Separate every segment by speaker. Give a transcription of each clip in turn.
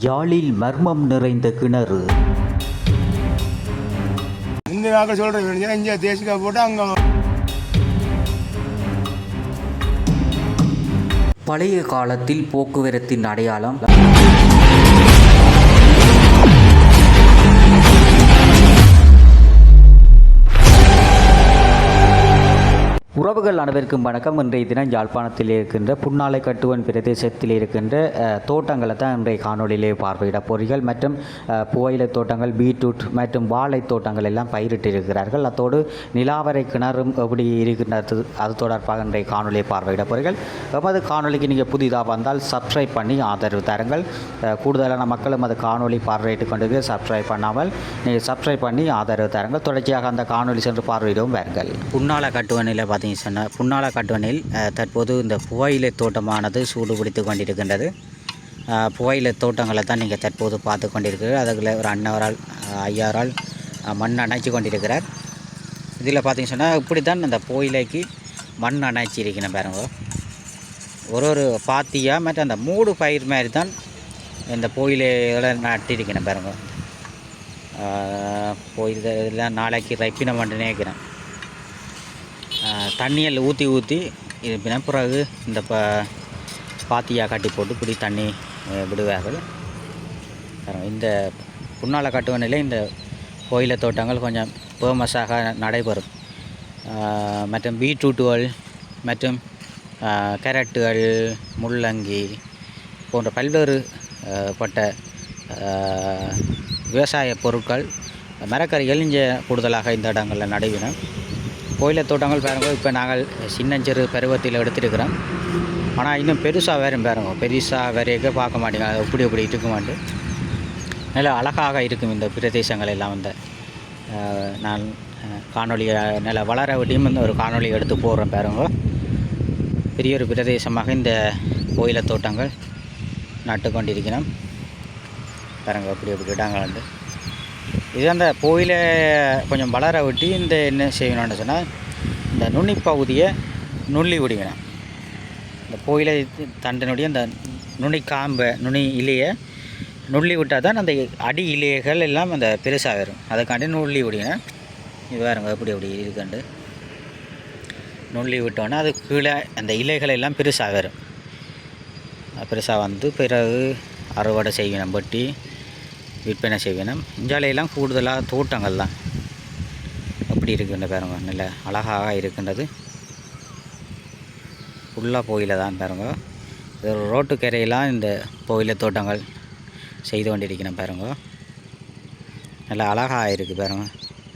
Speaker 1: யாழில் மர்மம் நிறைந்த கிணறு.
Speaker 2: இந்த நாங்கள் சொல்கிறேன் இங்கே தேசிக்கா போட்டு அங்கே
Speaker 1: பழைய காலத்தில் போக்குவரத்தின் அடையாளம். உறவுகள் அனைவருக்கும் வணக்கம். இன்றைய தினம் யாழ்ப்பாணத்தில் இருக்கின்ற புன்னாலை கட்டுவன் பிரதேசத்தில் இருக்கின்ற தோட்டங்களை தான் இன்றைய காணொலியிலே பார்வையிட போறீர்கள். மற்றும் புகையிலை தோட்டங்கள், பீட்ரூட் மற்றும் வாழை தோட்டங்கள் எல்லாம் பயிரிட்டு இருக்கிறார்கள். அத்தோடு நிலாவரை கிணறும் எப்படி இருக்கின்றது அது தொடர்பாக இன்றைய காணொலியை பார்வையிட போறீர்கள். எமது காணொலிக்கு நீங்கள் புதிதாக வந்தால் சப்ஸ்கிரைப் பண்ணி ஆதரவு தாருங்கள். கூடுதலான மக்களும் அது காணொலி பார்வையிட்டு கொண்டு சப்ஸ்கிரைப் பண்ணாமல் நீங்கள் சப்ஸ்கிரைப் பண்ணி ஆதரவு தாருங்கள். தொடர்ச்சியாக அந்த காணொலி சென்று பார்வையிடவும் வாருங்கள். புன்னாலை கட்டுவனில் சொன்னால் புன்னாலை கட்டுவனில் தற்போது இந்த புகையிலை தோட்டமானது சூடு பிடித்து கொண்டிருக்கின்றது. புகையிலை தோட்டங்களை தான் நீங்கள் தற்போது பார்த்து கொண்டிருக்கிறார். அதில் ஒரு அண்ணவரால் ஐயாரால் மண் அணைச்சி கொண்டிருக்கிறார். இதில் பார்த்தீங்கன்னு சொன்னால் இப்படி தான் இந்த புகையிலைக்கு மண் அணைச்சி இருக்கணும் பாருங்க. ஒரு பாத்தியாக மற்றும் அந்த மூடு பயிர் மாதிரி தான் இந்த புகையிலையோட நட்டிருக்கணும் பாருங்க. இதெல்லாம் நாளைக்கு ரைப்பினம் பண்ணி நினைக்கிறேன். தண்ணியில் ஊற்றி இருப்பின பிறகு இந்த பாத்தியாக கட்டி போட்டு இப்படி தண்ணி விடுவார்கள். இந்த புன்னாலை கட்டுவனிலே இந்த கோயிலை தோட்டங்கள் கொஞ்சம் ஃபேமஸாக நடைபெறும். மற்றும் பீட்ரூட்டுகள் மற்றும் கேரட்டுகள், முள்ளங்கி போன்ற பல்வேறு பட்ட விவசாய பொருட்கள், மரக்கறிகள் இங்கே கூடுதலாக இந்த இடங்களில் நடைபெறும். கோயிலை தோட்டங்கள் பாருங்க. இப்போ நாங்கள் சின்னஞ்சிறு பருவத்தில் எடுத்துருக்கிறோம். ஆனால் இன்னும் பெருசாக வேறும் பாருங்க. பெருசாக வரையக்க பார்க்க மாட்டேங்க. அது எப்படி இருக்க மாட்டேன். நல்லா அழகாக இருக்கும் இந்த பிரதேசங்கள் எல்லாம். வந்து நான் காணொலியை நல்லா வளர விட்டியும் இந்த ஒரு காணொலி எடுத்து போடுறேன் பாருங்க. பெரிய ஒரு பிரதேசமாக இந்த கோயிலை தோட்டங்கள் நட்டு கொண்டிருக்கிறோம் பாருங்க. எப்படி இடங்கள் வந்து இது அந்த கோயிலை கொஞ்சம் வளர விட்டு இந்த என்ன செய்யணும்னு சொன்னால் இந்த நுனி பகுதியை நுள்ளி விடுவேன். இந்த கோயிலை தண்டினுடைய அந்த நுனி காம்பை, நுனி இலையை நுள்ளி விட்டால் தான் அந்த அடி இலைகள் எல்லாம் அந்த பெருசாக வரும். அதுக்காண்டி நுள்ளி விடுவேன். இது வேறுங்க எப்படி இருக்குண்டு நுள்ளி விட்டோன்னே அது கீழே அந்த இலைகள் எல்லாம் பெருசாக வரும். பெருசாக வந்து பிறகு அறுவடை செய்வேன், வெட்டி விற்பனை செய்வேணும். இஞ்சாலையெல்லாம் கூடுதலாக தோட்டங்கள் தான் அப்படி இருக்கின்ற பாருங்க. நல்ல அழகாக இருக்கின்றது. ஃபுல்லாக கோயிலை தான் பாருங்க. இது ஒரு ரோட்டு கரையெல்லாம் இந்த கோயிலை தோட்டங்கள் செய்து கொண்டிருக்கணும் பாருங்க. நல்லா அழகாக இருக்குது பாருங்க.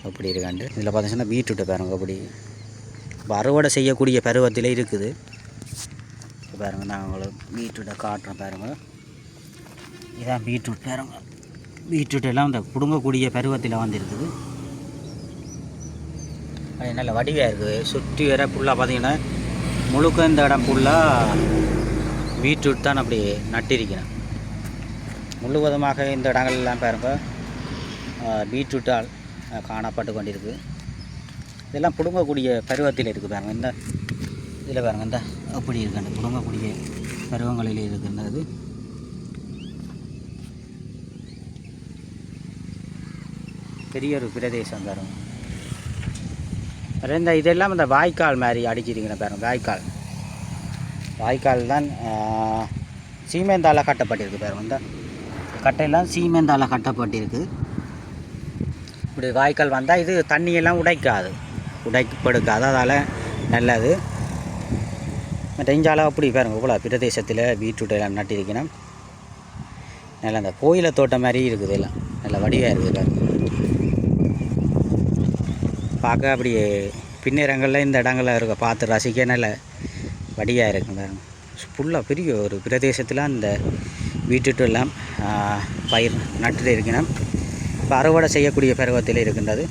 Speaker 1: அப்படி இருக்காண்டு இதில் பார்த்தீங்கன்னா பீட்ரூட்டை பாருங்க. அப்படி இப்போ அறுவடை செய்யக்கூடிய பருவத்தில் இருக்குது பாருங்கள். நான் உங்களுக்கு பீட்ரூட்டை காட்டுறேன் பாருங்க. இதான் பீட்ரூட் பாருங்க. பீட்ரூட் எல்லாம் இந்த பிடுங்கக்கூடிய பருவத்தில் வந்துருக்குது. அது நல்ல வடிவாக இருக்குது. சுற்றி வர ஃபுல்லாக பார்த்திங்கன்னா முழுக்க இந்த இடம் ஃபுல்லாக பீட்ரூட் தான் அப்படி நட்டிருக்கிறேன். முழுவதுமாக இந்த இடங்கள்லாம் பாருங்க பீட்ரூட்டால் காணப்பட்டு கொண்டிருக்கு. இதெல்லாம் பிடுங்கக்கூடிய பருவத்தில் இருக்குது பாருங்கள். இந்த இதில் பாருங்கள். இந்த அப்படி இருக்குது அந்த பிடுங்கக்கூடிய பருவங்களில் இருக்கின்றது. பெரிய ஒரு பிரதேசம் பாருங்க. இந்த இதெல்லாம் இந்த வாய்க்கால் மாதிரி அடிச்சிருக்கிறேன் பாருங்க. வாய்க்கால் தான் சீமேந்தால் கட்டப்பட்டிருக்கு பாருங்க. இந்த கட்டையெல்லாம் சீமேந்தால் கட்டப்பட்டிருக்கு. இப்படி வாய்க்கால் வந்தால் இது தண்ணியெல்லாம் உடைக்கப்படுக்காது. அதால் நல்லது. மற்ற அப்படி பாருங்க. இவ்வளோ பிரதேசத்தில் பீட்ரூட் எல்லாம் நட்டிருக்கணும். நல்லா அந்த கோயிலை தோட்டம் மாதிரி இருக்குது. எல்லாம் நல்லா வடிவாக இருக்குது பாருங்க. பார்க்க அப்படி பின்னிறங்களில் இந்த இடங்களில் இருக்க பார்த்து ரசிக்க நல்ல வடியாக இருக்கும் பாருங்க. ஃபுல்லாக பெரிய ஒரு பிரதேசத்தில் அந்த பீட்ரூட் எல்லாம் பயிர் நட்டு இருக்கணும். இப்போ அறுவடை செய்யக்கூடிய பருவத்தில் இருக்கின்றது.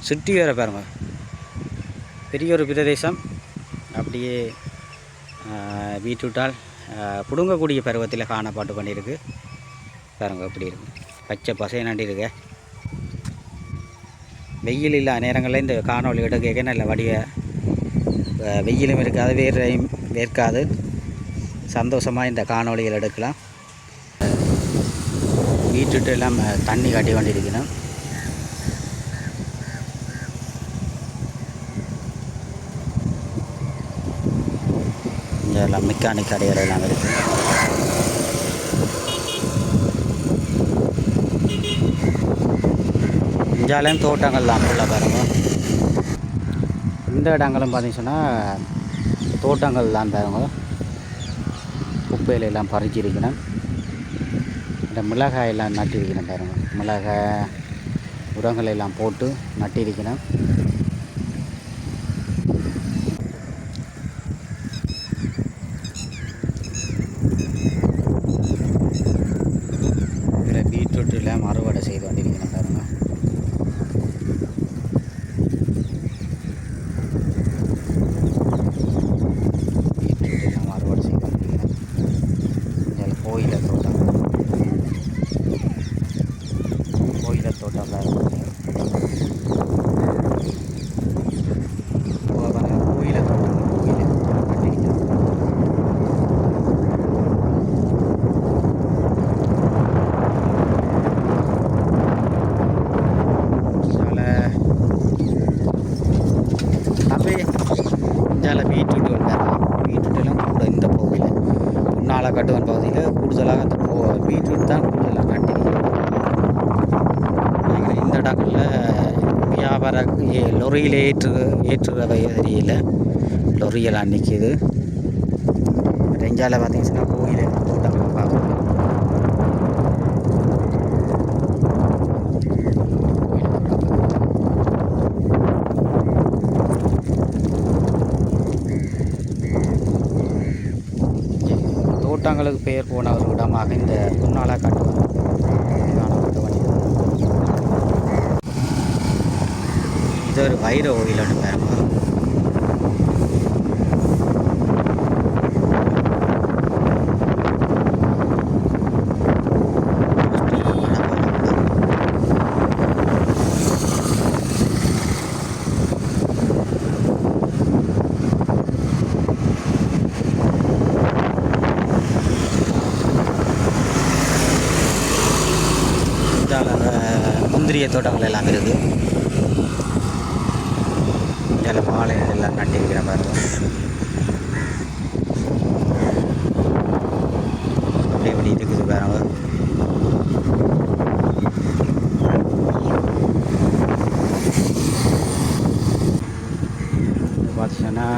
Speaker 1: சுற்றி வர பாருங்க. பெரிய ஒரு பிரதேசம். அப்படியே பீட்ரூட்டால் பிடுங்கக்கூடிய பருவத்தில் காணப்பட்டு கொண்டிருக்கு பாருங்க. அப்படி இருக்கு பச்சை பசை நண்டி இருக்கு. வெயில் இல்லா நேரங்களில் இந்த காணொலி எடுக்க நல்ல வடிவ வெயிலும் இருக்காது, வேர்க்காது. சந்தோஷமாக இந்த காணொலிகள் எடுக்கலாம். பீட்ரூட் எல்லாம் தண்ணி காட்டி கொண்டிருக்கணும். இங்கே எல்லாம் மெக்கானிக் கடைகள் எல்லாம் இருக்குது. இஞ்சாலையும் தோட்டங்கள் தான் ஃபுல்லாக பாருங்க. இந்த இடங்களும் பார்த்தீங்கன்னா தோட்டங்கள் தான் பாருங்க. குப்பையில எல்லாம் பறிச்சிருக்கணும். இந்த மிளகாய் எல்லாம் நட்டிருக்கணும் பாருங்க. மிளகாய் உரங்கள் எல்லாம் போட்டு நட்டிருக்கணும். இதில் பீட்ரூட் எல்லாம் அறுவடை செய்து கொண்டிருக்கணும் பாருங்க. பீட்ரூட் எல்லாம் அறுவடை செய்து கொண்டிருக்கணும். இதில் கோயிலை தோட்டம் பாருங்க. கோயிலை தோட்டம் கட்டிருக்கணும். தம்பி இந்தியாவில் பீட்ரூட் எல்லாம் கூட இந்த பகுதியில் முன்னால் கட்டுவன் பகுதியில் கூடுதலாக அந்த பீட்ரூட் தான் கூடுதலாக நட்டிருக்கேன். இந்த இடங்களில் வியாபார லொரியில் ஏற்றுறவை தெரியல. லொரியெல்லாம் நிற்கிது. ரெஞ்சால பார்த்தீங்கன்னா கோயிலை தோட்டங்களை பார்க்குறது. தோட்டங்களுக்கு பெயர் போன ஒரு இடமாக இந்த முன்னால காட்டுவாங்க. இது ஒரு வைர கோயிலோட பாருங்க. முந்திரிய தோட்டங்கள் எல்லாம் இருக்குது. இதில் வாழை எல்லாம் நட்டிருக்கிற பாருங்க. எப்படி இருக்குது பாருங்க. பார்த்தீங்கன்னா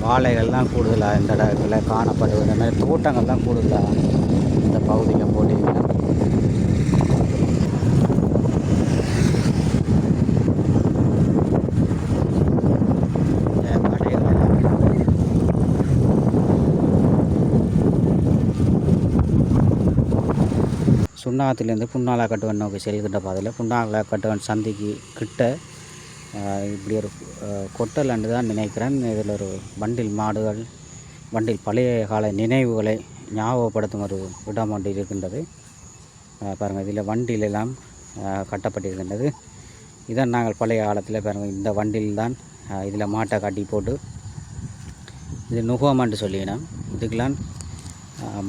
Speaker 1: வாழைகள் தான் கூடுதலாக இந்த இடத்துல காணப்படுது. இந்த மாதிரி தோட்டங்கள் தான் கூடுதலாக இந்த பகுதியில் போட்டிருக்கேன். சுண்ணாகத்திலேருந்து புன்னாலா கட்டுவன் நோக்கி செல்கின்ற பாதையில் புன்னாலா கட்டுவன் சந்திக்கு கிட்ட இப்படி ஒரு கொட்டலண்டு தான் நினைக்கிறேன். இதில் ஒரு வண்டில் பழைய கால நினைவுகளை ஞாபகப்படுத்தும் ஒரு இடம் ஒன்று இருக்கின்றது பாருங்கள். இதில் வண்டிலெல்லாம் கட்டப்பட்டிருக்கின்றது. இதான் நாங்கள் பழைய காலத்தில் பாருங்கள் இந்த வண்டில் தான் இதில் மாட்டை கட்டி போட்டு இது நுகமான்னு சொல்லினோம். இதுக்கெல்லாம்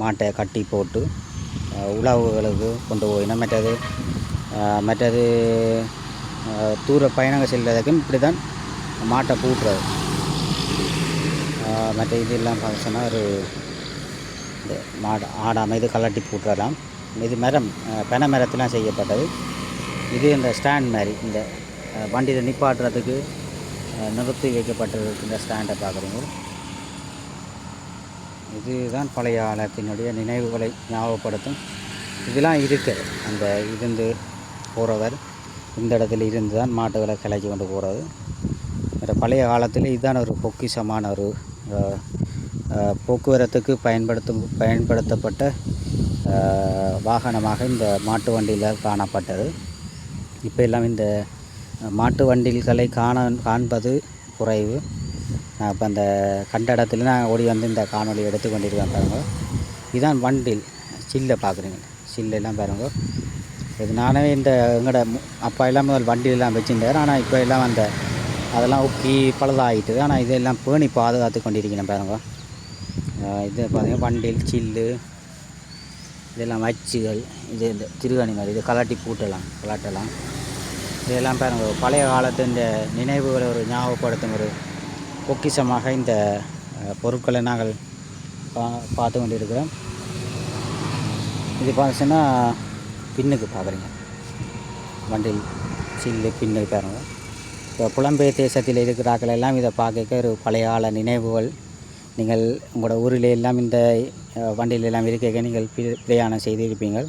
Speaker 1: மாட்டை கட்டி போட்டு உழவுகளுக்கு கொண்டு போயினோம். மற்றது தூர பயணங்கள் செல்வதற்கும் இப்படி தான் மாட்டை பூட்டுறது. மற்ற இதெல்லாம் பார்த்தோன்னா ஒரு இந்த ஆடாமல் இது கலட்டி பூட்டுறலாம். இது மரம் பனை மரத்திலாம் செய்யப்பட்டது. இது இந்த ஸ்டாண்ட் மாதிரி இந்த வண்டியில் நிப்பாட்டுறதுக்கு நிறுத்தி வைக்கப்பட்டிருக்கு. இந்த ஸ்டாண்டை பார்க்குறீங்க. இதுதான் பழைய காலத்தினுடைய நினைவுகளை ஞாபகப்படுத்தும். இதெல்லாம் இருக்குது. அந்த இருந்து போகிறவர் இந்த இடத்துல இருந்து தான் மாட்டுகளை கிளச்சி கொண்டு போகிறது. இந்த பழைய காலத்தில் இதுதான் ஒரு பொக்கிஷமான ஒரு போக்குவரத்துக்கு பயன்படுத்தப்பட்ட வாகனமாக இந்த மாட்டு வண்டியில் காணப்பட்டது. இப்போ எல்லாம் இந்த மாட்டு வண்டில்களை காண்பது குறைவு. நான் இப்போ அந்த கண்ட இடத்துல நான் ஓடி வந்து இந்த காணொலி எடுத்து கொண்டிருக்கேன் பாருங்க. இதுதான் வண்டில் சில்லை பார்க்குறீங்க. சில்லெல்லாம் பாருங்க. இது நானே இந்த எங்களோட அப்பா எல்லாம் முதல் வண்டியெல்லாம் வச்சுருந்தார். ஆனால் இப்போ எல்லாம் அதெல்லாம் ஊக்கி பழுதாகிட்டுது. ஆனால் இதெல்லாம் பேணி பாதுகாத்து கொண்டிருக்கிறேன் பாருங்க. இது பார்த்திங்கன்னா வண்டில் சில்லு இதெல்லாம் அச்சுகள், இது இந்த திருகாணி மாதிரி இது கலாட்டி கலாட்டலாம். இதெல்லாம் பாருங்க பழைய காலத்து இந்த நினைவுகளை ஒரு ஞாபகப்படுத்தும் ஒரு பொக்கிஷமாக இந்த பொருட்களை நாங்கள் பார்த்து கொண்டு இருக்கிறோம். இது பார்த்துச்சுன்னா பின்னுக்கு பார்க்குறீங்க, வண்டில் சில்லு பின்னுக்கு பாருங்க. இப்போ புலம்பெயர் தேசத்தில் இருக்கிறார்கள் எல்லாம் இதை பார்க்க ஒரு பழைய கால நினைவுகள். நீங்கள் உங்களோட ஊரில் எல்லாம் இந்த வண்டியில் எல்லாம் இருக்க நீங்கள் பிரயாணம் செய்திருப்பீங்கள்.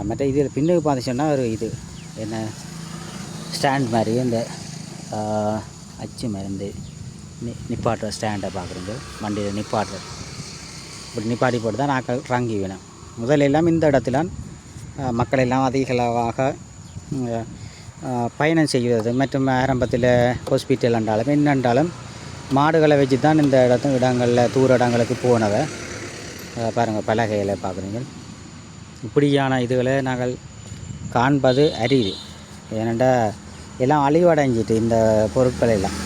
Speaker 1: மற்ற இதில் பின்னுக்கு பார்த்துச்சோன்னா ஒரு இது என்ன ஸ்டாண்ட் மாதிரி இந்த அச்சு மாதிரி இந்த நிப்பாட்டுற ஸ்டாண்டை பார்க்குறீங்க. வண்டியில் நிப்பாட்டுற இப்படி நிப்பாட்டி போட்டு தான் நாங்கள் இறங்கி வேணும். முதலெல்லாம் இந்த இடத்துல மக்கள் எல்லாம் அதிகளவாக பயணம் செய்கிறது. மற்றும் ஆரம்பத்தில் ஹாஸ்பிட்டல் என்றாலும் என்னென்றாலும் மாடுகளை வச்சு தான் இந்த இடங்களில் தூர இடங்களுக்கு போனதை பாருங்கள். பலகையில் பார்க்குறீங்க. இப்படியான இதுகளை நாங்கள் காண்பது அரிது. ஏனென்றால் எல்லாம் அழிவடைஞ்சிட்டு இந்த பொருட்கள் எல்லாம்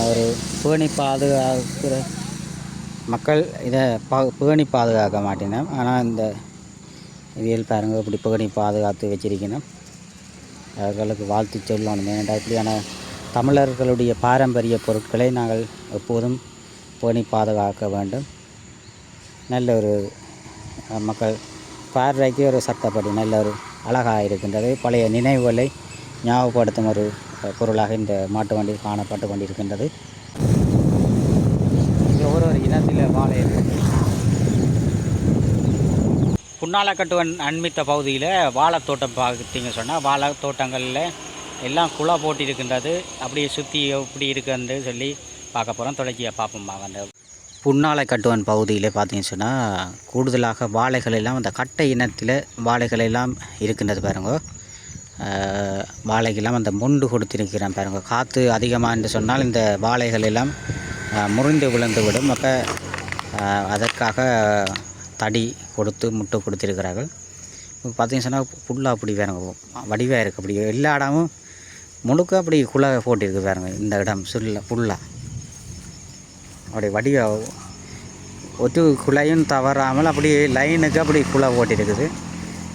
Speaker 1: ஒரு பேணி பாதுகாக்கிற மக்கள் இதை பேணி பாதுகாக்க மாட்டேனோம். ஆனால் இந்த இதில் பாருங்கள் இப்படி பேணி பாதுகாத்து வச்சிருக்கணும். அவர்களுக்கு வாழ்த்து சொல்லணும். ஏனென்றால் இப்படியான தமிழர்களுடைய பாரம்பரிய பொருட்களை நாங்கள் எப்போதும் பேணி பாதுகாக்க வேண்டும். நல்ல ஒரு மக்கள் பார்வைக்கு ஒரு சட்டப்படி நல்ல ஒரு அழகாக இருக்கின்றது. பழைய நினைவுகளை ஞாபகப்படுத்தும் ஒரு பொருளாக இந்த மாட்டு வண்டி காணப்பட்டு கொண்டிருக்கின்றது. இது ஒரு இனத்தில் வாழை புன்னாலக்கட்டுவன் அண்மித்த பகுதியில் வாழைத்தோட்டம் பார்த்தீங்க சொன்னால் வாழைத்தோட்டங்களில் எல்லாம் குழா போட்டு இருக்கின்றது. அப்படியே சுற்றி எப்படி இருக்குன்னு சொல்லி பார்க்க போகிறோம். தொடர்ச்சியாக பார்ப்போம். அந்த புன்னாலக்கட்டுவன் பகுதியில் பார்த்தீங்கன்னு சொன்னால் கூடுதலாக வாழைகள் எல்லாம் அந்த கட்டை இனத்தில் வாழைகள் எல்லாம் இருக்கின்றது பாருங்க. வாழைக்கெல்லாம் அந்த மொண்டு கொடுத்திருக்கிறேன் பாருங்க. காற்று அதிகமாக என்று சொன்னால் இந்த வாழைகள் எல்லாம் முறிந்து விழுந்து விடும். அப்போ அதற்காக தடி கொடுத்து முட்டை கொடுத்திருக்கிறார்கள். இப்போ பார்த்தீங்கன்னு சொன்னால் ஃபுல்லாக அப்படி பாருங்க வடிவாக இருக்குது. அப்படி எல்லா இடமும் முழுக்க அப்படி குழா போட்டிருக்கு பாருங்க. இந்த இடம் ஃபுல்லாக அப்படி வடிவாக ஒரு குழையும் தவறாமல் அப்படி லைனுக்கு அப்படி குழா போட்டிருக்குது.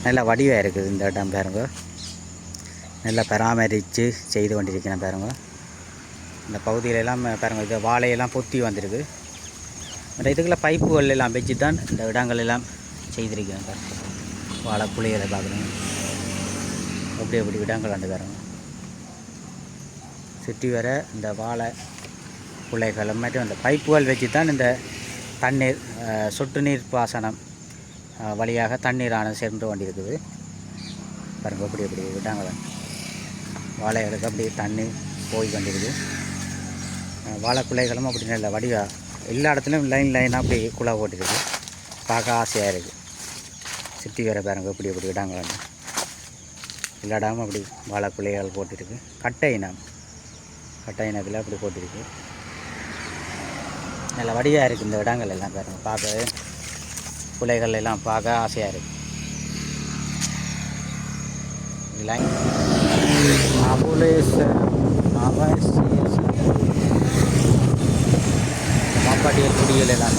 Speaker 1: நல்லா வடிவாக இருக்குது இந்த இடம் பாருங்க. நல்லா பராமரித்து செய்து கொண்டிருக்கிறேன் பாருங்க. இந்த பகுதியிலெல்லாம் பாருங்கள் இது வாழையெல்லாம் பொத்தி வந்திருக்கு. மற்ற இதுக்குள்ள பைப்புகள் எல்லாம் வச்சு தான் இந்த இடங்கள் எல்லாம் செய்திருக்கிறேன் பாருங்க. வாழை புளிகளை பார்க்குறேங்க. அப்படி இடங்கள் வந்து பாருங்க. சுற்றி வர இந்த வாழை புள்ளைகள் மற்றும் அந்த பைப்புகள் வச்சு தான் இந்த தண்ணீர் சொட்டு நீர் பாசனம் வழியாக தண்ணீரானது சென்று கொண்டிருக்குது பாருங்க. அப்படி விட்டாங்க வாழைகளுக்கு அப்படி தண்ணி போய் கொண்டிருக்கு. வாழைக்குள்ளைகளும் அப்படி நல்ல வடிவாக எல்லா இடத்துலையும் லைனாக அப்படி குழா போட்டுருக்கு. பார்க்க ஆசையாக இருக்குது. சுற்றி வர பாருங்க இப்படி விடாங்க வேண்டாம். எல்லா இடமும் அப்படி வாழைக்குள்ளைகள் போட்டிருக்கு. கட்டை இனத்தில் அப்படி போட்டிருக்கு. நல்ல வடிவாக இருக்குது இந்த இடங்கள் எல்லாம் பாருங்கள். பார்க்கவே குலைகள் எல்லாம் பார்க்க ஆசையாக இருக்குது. மாப்பாட்டியல் குடிகள் எல்லாம்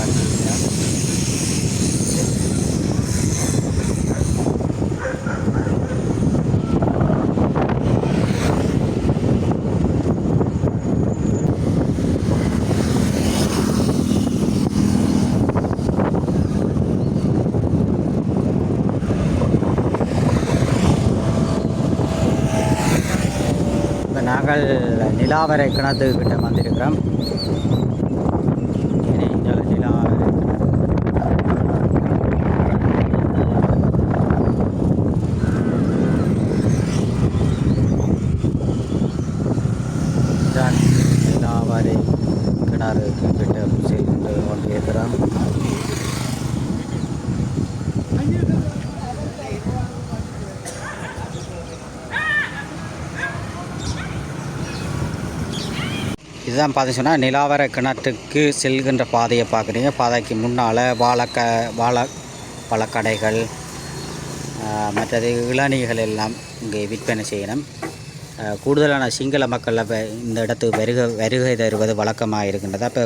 Speaker 1: நாங்கள் நிலாவரை கிணத்துக்கிட்ட வந்திருக்கிறோம். நிலாவரை நிலாவரை கிணறு கிட்ட சென்று கொண்டிருக்கிறோம். இதுதான் பார்த்தீங்கன்னா நிலாவரை கிணற்றுக்கு செல்கின்ற பாதையை பார்க்குறீங்க. பாதைக்கு முன்னால் பழக்கடைகள் மற்றது இளநீர்கள் எல்லாம் இங்கே விற்பனை செய்யணும். கூடுதலான சிங்கள மக்கள் இந்த இடத்துக்கு வருகை தருவது வழக்கமாக இருக்கின்றது. அப்போ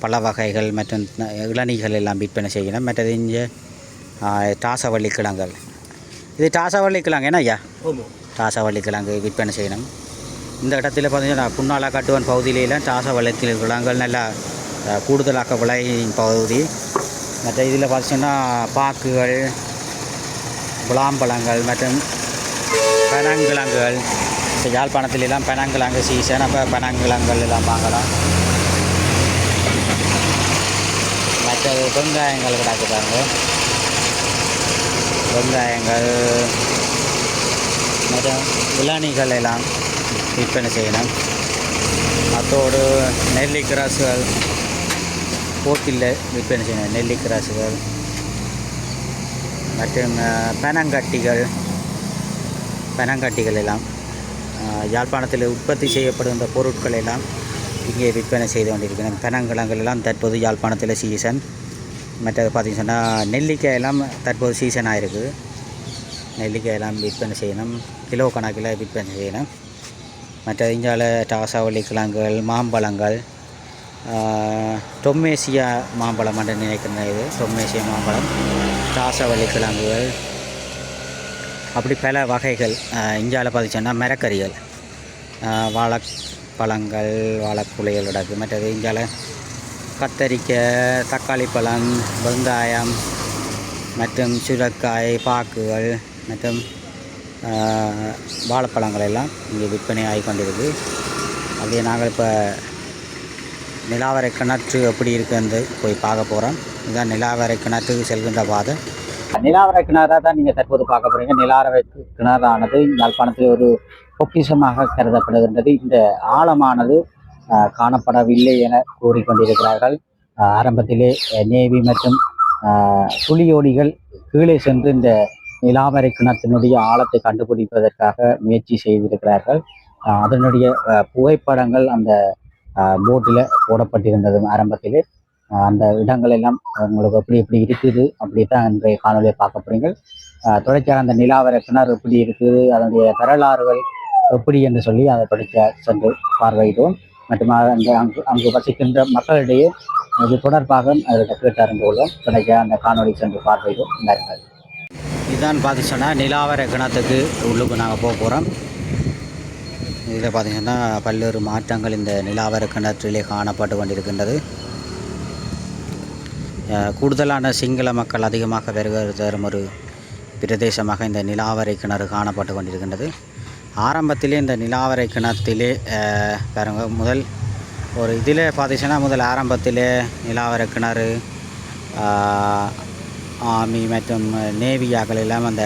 Speaker 1: பல வகைகள் மற்றும் இளநீர்கள் எல்லாம் விற்பனை செய்யணும். மற்றது இங்கே ராசவள்ளி கிழங்குகள், இது ராசவள்ளி கிழங்கு என்ன ஐயா? ராசவள்ளி கிழங்கு விற்பனை செய்யணும். இந்த இடத்துல பார்த்தீங்கன்னா புன்னாலா கட்டுவன் பகுதியிலாம் ராசவள்ளி கிழங்குகள் நல்லா கூடுதலாக விளையும் பகுதி. மற்ற இதில் பார்த்தீங்கன்னா பாக்குகள், விளாம்பழங்கள் மற்றும் பனங்கிழங்குகள். இப்போ யாழ்ப்பாணத்திலெல்லாம் பனங்கிழங்கு சீசன், அப்போ பனங்கிழங்குகள் எல்லாம் வாங்கலாம். மற்றது வெங்காயங்கள் கிடக்கு பாருங்க, வெங்காயங்கள் மற்றும் இளநீர்கள் எல்லாம் விற்பனை செய்யணும். அதோடு நெல்லிக்கிராசுகள் போட்டில் விற்பனை செய்யணும். நெல்லிக்கிராசுகள் மற்றும் பனங்கட்டிகள் எல்லாம் யாழ்ப்பாணத்தில் உற்பத்தி செய்யப்படுகின்ற பொருட்கள் எல்லாம் இங்கே விற்பனை செய்து கொண்டிருக்கிறோம். பனங்கிழங்குகள் எல்லாம் தற்போது யாழ்ப்பாணத்தில் சீசன். மற்றது பார்த்திங்கன்னா நெல்லிக்காய் எல்லாம் தற்போது சீசனாக இருக்குது. நெல்லிக்காய் எல்லாம் விற்பனை செய்யணும், கிலோ கணக்கில் விற்பனை செய்யணும். மற்ற இந்தியாவில் ராசவள்ளி கிழங்குகள், மாம்பழங்கள், டொம்மேசியா மாம்பழம் என்று நினைக்கிறேன். இது டொம்மேசியா மாம்பழம், ராசவள்ளி கிழங்குகள், அப்படி பல வகைகள். இந்தியாவில் பார்த்திங்கன்னா மரக்கறிகள், வாழைப்பழங்கள், வாழைக்குலைகள் கிடக்கு. மற்றது இந்தியாவில் கத்தரிக்காய், தக்காளி பழம், வெங்காயம் மற்றும் சுரைக்காய், பாக்குகள் மற்றும் வாழைப்பழங்கள் எல்லாம் இங்கே விற்பனை ஆகி கொண்டிருக்கு. அப்படியே நாங்கள் இப்போ நிலாவரை கிணற்று எப்படி இருக்குன்னு போய் பார்க்க போகிறோம். இதுதான் நிலாவரை கிணற்றுக்கு செல்கின்ற பாதை. நிலாவரை கிணறாக தான் நீங்கள் தற்போது பார்க்க போகிறீங்க. நிலாவரை கிணறானது யாழ்ப்பாணத்தில் ஒரு பொக்கிஷமாக கருதப்படுகின்றது. இந்த ஆழமானது காணப்படவில்லை என கூறிக்கொண்டிருக்கிறார்கள். ஆரம்பத்திலே நேவி மற்றும் துளியோடிகள் கீழே சென்று இந்த நிலாவரை கிணற்றினுடைய ஆழத்தை கண்டுபிடிப்பதற்காக முயற்சி செய்திருக்கிறார்கள். அதனுடைய புகைப்படங்கள் அந்த போட்டில் போடப்பட்டிருந்தது ஆரம்பத்திலே. அந்த இடங்கள் எல்லாம் உங்களுக்கு எப்படி எப்படி இருக்குது அப்படி தான் இன்றைய காணொலியை பார்க்க போகிறீங்க. தொடர்ச்சியாக அந்த நிலாவரை கிணறு எப்படி இருக்குது, அதனுடைய வரலாறுகள் எப்படி என்று சொல்லி அதை தொடர்ச்சியாக சென்று பார்வையிடுவோம். மற்றும் அங்கு வசிக்கின்ற மக்களிடையே இது தொடர்பாக அவர்கிட்ட கேட்டு அறிந்து கொள்வோம். தொடர்ச்சியாக அந்த காணொலி சென்று பார்வையிடுவோம். நன்றி. இதுதான் பார்த்திங்கன்னா நிலாவரை கிணத்துக்கு உள்ளுக்கு நாங்கள் போக போகிறோம். இதில் பார்த்திங்கன்னா பல்வேறு மாற்றங்கள் இந்த நிலாவரை கிணற்றிலே காணப்பட்டு கொண்டிருக்கின்றது. கூடுதலான சிங்கள மக்கள் அதிகமாக வருகிற ஒரு பிரதேசமாக இந்த நிலாவரை கிணறு காணப்பட்டு கொண்டிருக்கின்றது. ஆரம்பத்திலே இந்த நிலாவரை கிணத்திலே பாருங்க, முதல் ஒரு இதில் பார்த்திங்கன்னா முதல் ஆரம்பத்திலே நிலாவரை கிணறு ஆர்மி மற்றும் நேவியாக்கள் எல்லாம் அந்த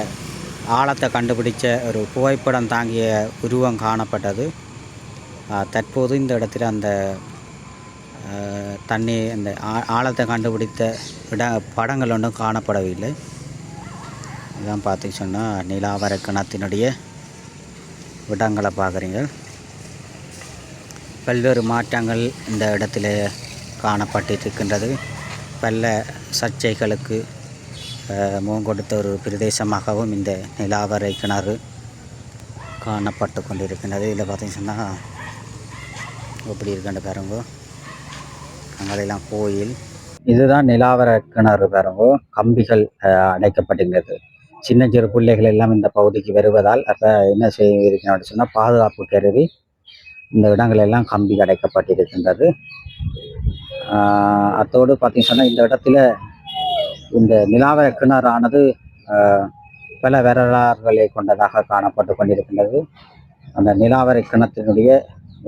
Speaker 1: ஆழத்தை கண்டுபிடிச்ச ஒரு புகைப்படம் தாங்கிய உருவம் காணப்பட்டது. தற்போது இந்த இடத்துல அந்த தண்ணி அந்த ஆழத்தை கண்டுபிடித்த படங்கள் ஒன்றும் காணப்படவில்லை. இதுதான் பார்த்திங்க சொன்னால் நிலாவரை கிணத்தினுடைய இடங்களை பார்க்குறீங்க. பல்வேறு மாற்றங்கள் இந்த இடத்துல காணப்பட்டிருக்கின்றது. பல சர்ச்சைகளுக்கு முகம் கொடுத்த ஒரு பிரதேசமாகவும் இந்த நிலாவரை கிணறு காணப்பட்டு கொண்டிருக்கின்றது. இதில் பார்த்திங்கன்னா எப்படி இருக்குன்னு பாருங்க, அங்கெல்லாம் கோயில். இதுதான் நிலாவரை கிணறு பாருங்க, கம்பிகள் அடைக்கப்பட்டிருக்கிறது. சின்ன சிறு பிள்ளைகள் எல்லாம் இந்த பகுதிக்கு வருவதால் அப்போ என்ன செய்யிருக்கணும் அப்படின்னு சொன்னால் பாதுகாப்பு கருதி இந்த இடங்கள் எல்லாம் கம்பி அடைக்கப்பட்டிருக்கின்றது. அத்தோடு பார்த்தீங்கன்னு சொன்னால் இந்த இடத்துல இந்த நிலாவரை கிணறானது பல வரலாறுகளை கொண்டதாக காணப்பட்டு கொண்டிருக்கின்றது. அந்த நிலாவரை கிணற்றினுடைய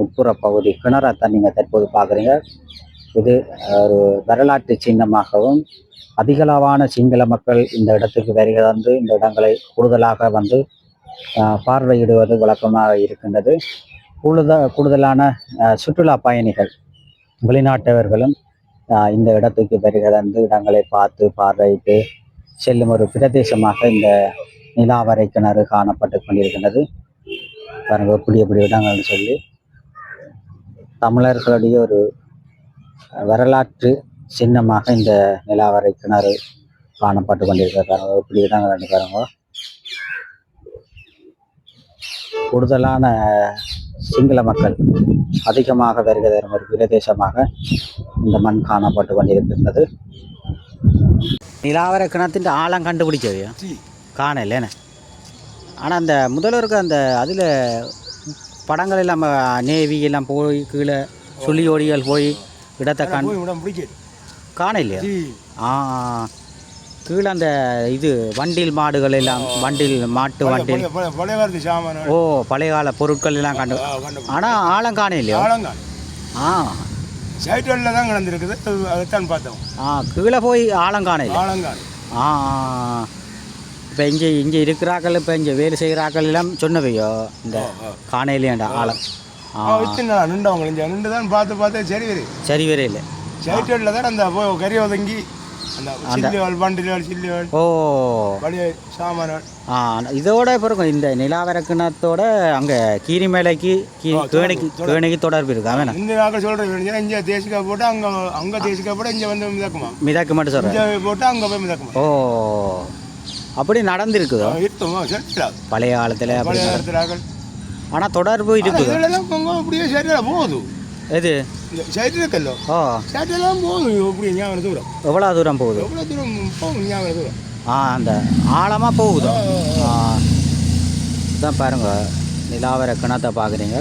Speaker 1: உட்புற பகுதி கிணறைத்தான் நீங்கள் தற்போது பார்க்குறீங்க. இது ஒரு வரலாற்று சின்னமாகவும் அதிகளவான சிங்கள மக்கள் இந்த இடத்துக்கு வருகை தந்து இந்த இடங்களை கூடுதலாக வந்து பார்வையிடுவது வழக்கமாக இருக்கின்றது. கூடுதலான சுற்றுலா பயணிகள் வெளிநாட்டவர்களும் இந்த இடத்துக்கு வருகை தந்து இடங்களை பார்த்து பார்வையிட்டு செல்லும் ஒரு பிரதேசமாக இந்த நிலாவரை கிணறு காணப்பட்டு கொண்டிருக்கின்றது. பாருங்க எப்படி எப்படி இடங்கள்னு சொல்லி தமிழர்களுடைய ஒரு வரலாற்று சின்னமாக இந்த நிலாவரை கிணறு காணப்பட்டு கொண்டிருக்கிறது. பாருங்க எப்படி இடங்கள் பாருங்க. கூடுதலான சிங்கள மக்கள் அதிகமாக வருகை தரும் ஒரு பிரதேசமாக இந்த மண் காணப்பட்டு கொண்டிருக்கின்றது. நிலாவர கிணத்தின் ஆழம் கண்டுபிடிச்சது காணலேண்ணே. ஆனால் அந்த முதல்வருக்கு அந்த அதில் படங்கள் எல்லாம் நேவி எல்லாம் போய் கீழே சுழியோடிகள் போய் இடத்தை காண இல்லையா? கீழே அந்த இது வண்டில் மாடுகள் எல்லாம் வண்டில் மாட்டு வண்டில் ஓ பழைய கால பொருட்கள் எல்லாம் கண்டு. ஆனால் ஆழம் காண இல்லையா?
Speaker 2: சைட்டில் தான் கிடந்திருக்குது, அதைத்தான் பார்த்தோம்.
Speaker 1: கீழே போய் ஆழம் காண இல்லை. இப்போ இங்கே இருக்கிறாக்கள் இப்போ இங்கே வேலை செய்கிறாக்கள் எல்லாம் சொன்னவையோ இந்த காணையிலேண்டா ஆழம்
Speaker 2: நின்றவங்க இங்கே நின்று தான் பார்த்து சரி வரையில்லை. சைட்டில் தான் அந்த கறி ஒதுங்கி
Speaker 1: இதோட பிறகு இந்த நிலாவரக்கிணத்தோட அங்கே கீரிமலைக்கு கேணிக்கு தொடர்பு இருக்கு. அவன்
Speaker 2: இந்த நாங்கள் சொல்கிறேன் இங்கே தேசிக்கா போட்டு அங்கே தேசிக்கா போட்டு இங்கே வந்து மிதக்குமா
Speaker 1: மிதக்க மட்டும் சொல்கிறேன்
Speaker 2: போட்டு அங்கே போய் மிதக்குமா.
Speaker 1: ஓ அப்படி நடந்திருக்குதோ பழைய காலத்தில். ஆனால் தொடர்பு இருக்குது
Speaker 2: அப்படியே சரியாக போகுது.
Speaker 1: எது
Speaker 2: சைட்டில் இருக்கல்லோ சைட்டெல்லாம் போகுது. இப்படி ஞாபகம் தூரம்
Speaker 1: எவ்வளோ தூரம் போகுது?
Speaker 2: எவ்வளோ தூரம் போகும் ஞாபகம் தூரம்.
Speaker 1: அந்த ஆழமாக போகுதோ. இதுதான் பாருங்க நிலாவர கிணத்தை பார்க்குறீங்க.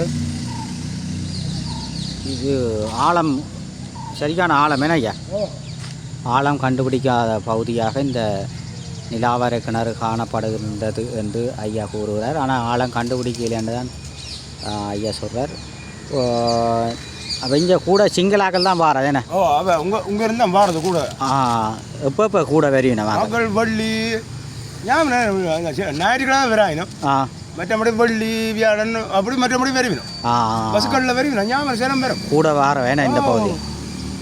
Speaker 1: இது ஆழம் சரியான ஆழம் என்ன ஐயா? ஆழம் கண்டுபிடிக்காத பகுதியாக இந்த நிலாவர கிணறு காணப்படுகின்றது என்று ஐயா கூறுகிறார். ஆனால் ஆழம் கண்டுபிடிக்கலைன்னு தான் ஐயா சொல்கிறார். அப்போ இங்கே கூட சிங்களாக்கள் தான் வாரது என்ன?
Speaker 2: உங்கள் இருந்தால் வாரது கூட.
Speaker 1: எப்போ கூட வரையும்
Speaker 2: மக்கள் வள்ளி ஞாயிற்றுக்கிழமை வராயினும் மற்றபடி வள்ளி வியாழன் அப்படி மற்றபடி வரைவிடும். பஸ்களில் வரைவிடும் ஞாபகம் சேலம் வரும்
Speaker 1: கூட வார வேணாம். இந்த பகுதி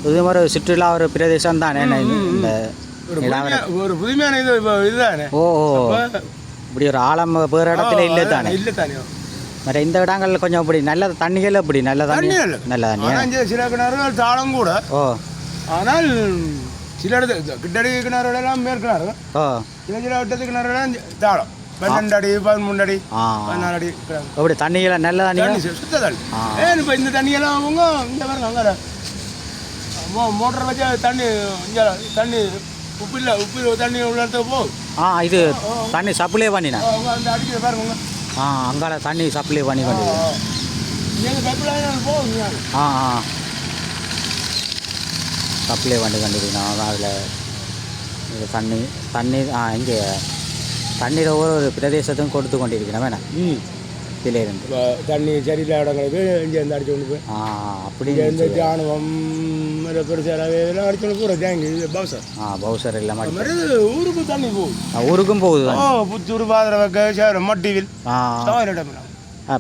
Speaker 1: இது மாதிரி சுற்றுலா ஒரு பிரதேசம் தானே இந்த
Speaker 2: ஒரு புதுமையான இதுதானே.
Speaker 1: ஓ இப்படி ஒரு ஆழம் வேறு இடத்துல இல்லை தானே?
Speaker 2: இல்லை தானே.
Speaker 1: மற்ற இந்த இடங்கள்ல கொஞ்சம் அப்படி நல்ல தண்ணிகள் அப்படி நல்ல தண்ணி நல்ல தண்ணி.
Speaker 2: சில கிணறுகள் தாளம் கூட. ஓ ஆனால் சில இடத்துல கிட்டடி கிணறுகளெல்லாம் மேற்கிணறு. ஓ சில இடத்து கிணறுலாம் தாளம் 12 அடி 13 அடி 14 அடி
Speaker 1: அப்படி தண்ணியெல்லாம் நல்ல தண்ணி
Speaker 2: சுத்த தண்ணி. ஏன் இப்போ இந்த தண்ணியெல்லாம் அவங்க இந்த பாருங்க அங்கே மோட்டர் வச்சா தண்ணி உப்பு தண்ணி உள்ள இடத்துக்கு போகுது.
Speaker 1: இது தண்ணி சப்ளை பண்ணினா
Speaker 2: அந்த அடிக்கிற பாருங்க.
Speaker 1: அங்கால தண்ணி சப்ளை பண்ணி கொண்டு சப்ளை பண்ணி கண்டுபிடிக்கணும். அதில் இது தண்ணி இங்கே தண்ணீரை ஒரு பிரதேசத்தையும் கொடுத்து கொண்டிருக்கிறேன் வேணா. இதில் இருந்து
Speaker 2: தண்ணி சரியில்லை இடங்களுக்கு இங்கே இருந்து அடிச்சு கொண்டு போய்
Speaker 1: அப்படி
Speaker 2: இந்த ஜானுவம் பெருசாக இதெல்லாம் அடிச்சு கொண்டு போகிற தேங்கி பவுசர்
Speaker 1: பவுசர் இல்லாமல்
Speaker 2: ஊருக்கு தண்ணி போகுது.
Speaker 1: ஊருக்கும் போகுது.
Speaker 2: புத்தூர் பாதிரவக்க சேரம் மட்டிவில்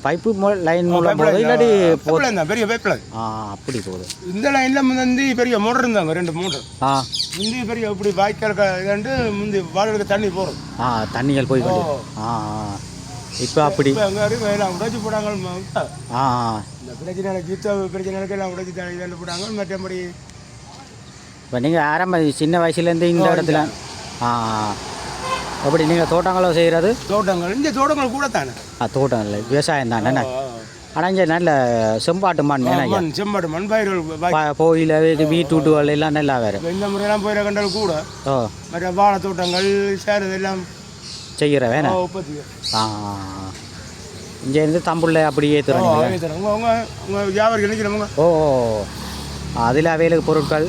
Speaker 1: பைப்பு லைன் மூலம் போகுது இல்லாட்டி
Speaker 2: பெரிய பைப் லைன்
Speaker 1: அப்படி போகுது.
Speaker 2: இந்த லைனில் முந்தி பெரிய மோட்டர் இருந்தாங்க 2 மோட்டர். முந்தி பெரிய இப்படி வாய்க்கால் இதாண்டு முந்தி வாழலுக்கு தண்ணி போகிறது.
Speaker 1: தண்ணிகள் போய் இப்போ அப்படி
Speaker 2: எல்லாம் உடைச்சி போட்டாங்க. இந்த பிரச்சனைக்கு யுத்த பிரச்சனைக்கு எல்லாம் உடைச்சி இதாண்டு போட்டாங்க. மற்றபடி
Speaker 1: இப்போ நீங்கள் ஆரம்ப சின்ன வயசுலேருந்து இந்த இடத்துல அப்படி நீங்கள் தோட்டங்களோ செய்கிறது?
Speaker 2: தோட்டங்கள் இங்கே தோட்டங்கள் கூட தானே.
Speaker 1: தோட்டங்கள் விவசாயம் தானே. ஆனால் இங்கே நல்ல செம்பாட்டு மண்
Speaker 2: செம்பாட்டு மண் பயிர்கள்
Speaker 1: கோயில் வீட்டுகள் எல்லாம் நல்லா வேறு.
Speaker 2: இந்த முறையெல்லாம் போயிட கண்டால் கூட மற்ற வாழை தோட்டங்கள் சேரது எல்லாம்
Speaker 1: செய்கிற வேணா. இங்கேருந்து தம்புள்ள அப்படி ஏற்றுறாங்க
Speaker 2: வியாபாரிகள் நிற்கிறவங்க.
Speaker 1: ஓ அதில் அவைகளுக்கு பொருட்கள்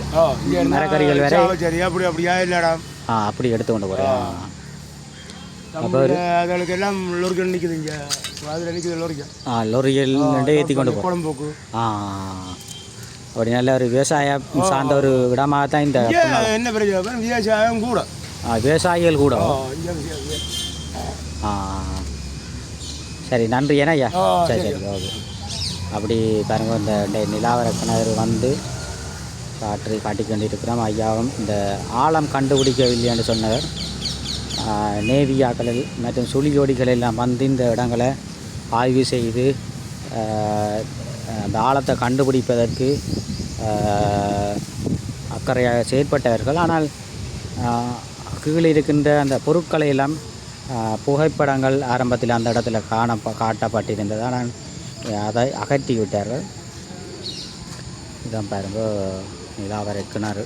Speaker 1: மரக்கறிகள் வேற
Speaker 2: சரி அப்படி அப்படியா இல்லைடா
Speaker 1: அப்படி எடுத்து கொண்டு போகிறேன்.
Speaker 2: அதுகளுக்கு எல்லாம் லோரிகள் நிற்குது. இங்கே அதில் நிற்குது
Speaker 1: லோரிகள் ஏற்றி கொண்டு போகிறோம்.
Speaker 2: குழம்போக்கு
Speaker 1: அப்படி நல்ல ஒரு விவசாயம் சார்ந்த ஒரு இடமாக தான் இந்த
Speaker 2: என்ன பிரச்சனை விவசாயம் கூட
Speaker 1: விவசாயிகள் கூட. சரி நன்றி ஏன்னா ஐயா. சரி சரி ஓகே. அப்படி பாருங்க இந்த நிலாவர கிணறு வந்து காட்டி கொண்டிருக்கிறோம். ஐயாவும் இந்த ஆழம் கண்டுபிடிக்கவில்லைன்னு சொன்னவர் நேவியாக்கள் மற்றும் சுழியோடிகள் எல்லாம் வந்து இந்த இடங்களை ஆய்வு செய்து அந்த ஆழத்தை கண்டுபிடிப்பதற்கு அக்கறையாக செயற்பட்டவர்கள். ஆனால் கீழே இருக்கின்ற அந்த பொருட்களை எல்லாம் புகைப்படங்கள் ஆரம்பத்தில் அந்த இடத்துல காட்டப்பட்டிருந்தது. ஆனால் அதை அகற்றி விட்டார்கள். இதான் பாருங்க நிலாவரை கிணறு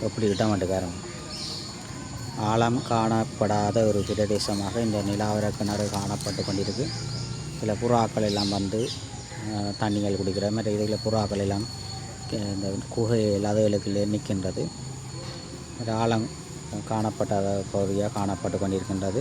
Speaker 1: எப்படி விட்ட மாட்டேன் பாருங்க. ஆழம் காணப்படாத ஒரு பிரதேசமாக இந்த நிலாவரை கிணறு காணப்பட்டு கொண்டிருக்கு. இதில் புறாக்கள் எல்லாம் வந்து தண்ணிகள் குடிக்கிற மாதிரி இதில் புறாக்கள் எல்லாம் இந்த குகை அதுகளுக்கு நிற்கின்றது. ஆழம் காணப்படாத பகுதியாக காணப்பட்டு கொண்டிருக்கின்றது.